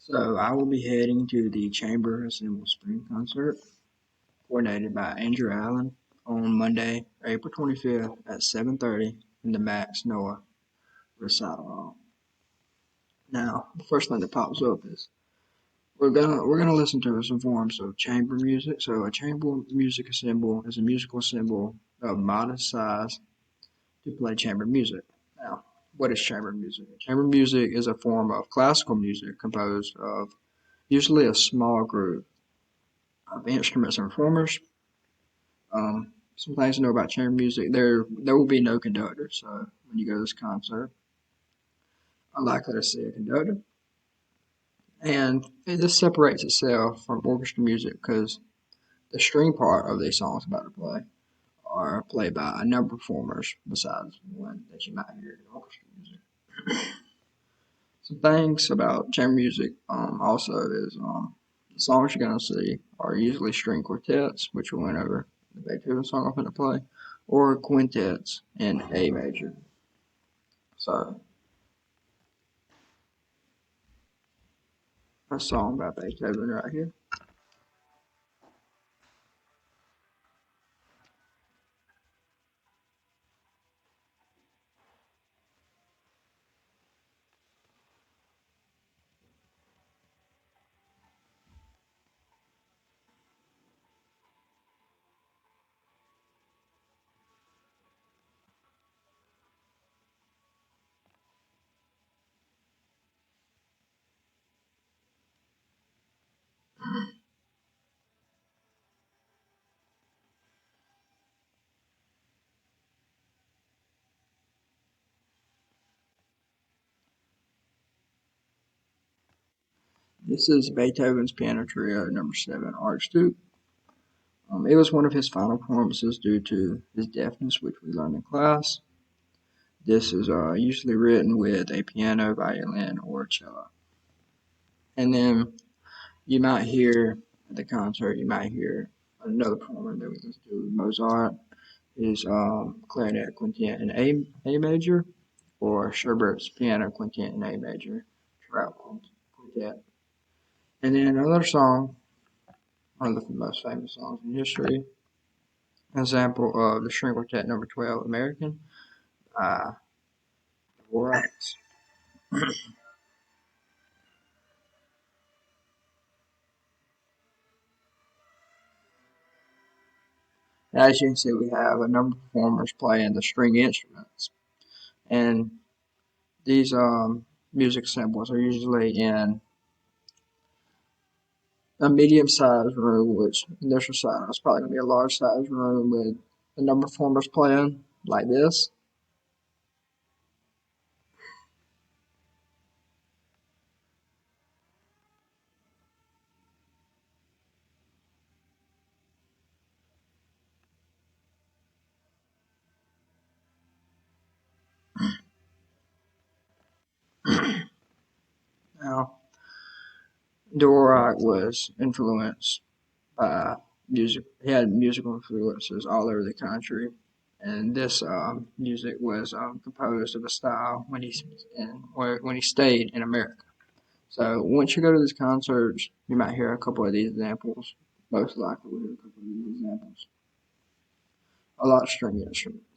So I will be heading to the Chamber Ensemble Spring Concert, coordinated by Andrew Allen, on Monday, April 25th at 7:30 in the Max Noah Recital Hall. Now, the first thing that pops up is we're gonna listen to some forms of chamber music. So a chamber music ensemble is a musical ensemble of modest size to play chamber music. Now, what is chamber music? Chamber music is a form of classical music composed of usually a small group of instruments and performers. Some things to know about chamber music: there will be no conductor, so when you go to this concert, unlikely to see a conductor. And this separates itself from orchestra music because the string part of these songs about to play are played by a number of performers besides one that you might hear in orchestra music. Some things about chamber music also is the songs you're going to see are usually string quartets, which we went over the Beethoven song I'm going to play, or quintets in A major. So, a song by Beethoven right here. This is Beethoven's Piano Trio Number 7, Archduke. It was one of his final performances due to his deafness, which we learned in class. This is usually written with a piano, violin, or cello. And then you might hear at the concert, you might hear another performer that we listen to, Mozart, is clarinet quintet in A major, or Schubert's piano quintet in A major, Trout quintet. And then another song, one of the most famous songs in history, an example of the string quartet number 12, American, by Dvorak's. As you can see, we have a number of performers playing the string instruments. And these music samples are usually in a medium-sized room, which in this recital is probably going to be a large-sized room with a number of performers playing like this. Now, Dvorak was influenced by music. He had musical influences all over the country, and this music was composed of a style when he stayed in America. So once you go to these concerts, you might hear a couple of these examples. Most likely, we'll hear a couple of these examples. A lot of string instruments.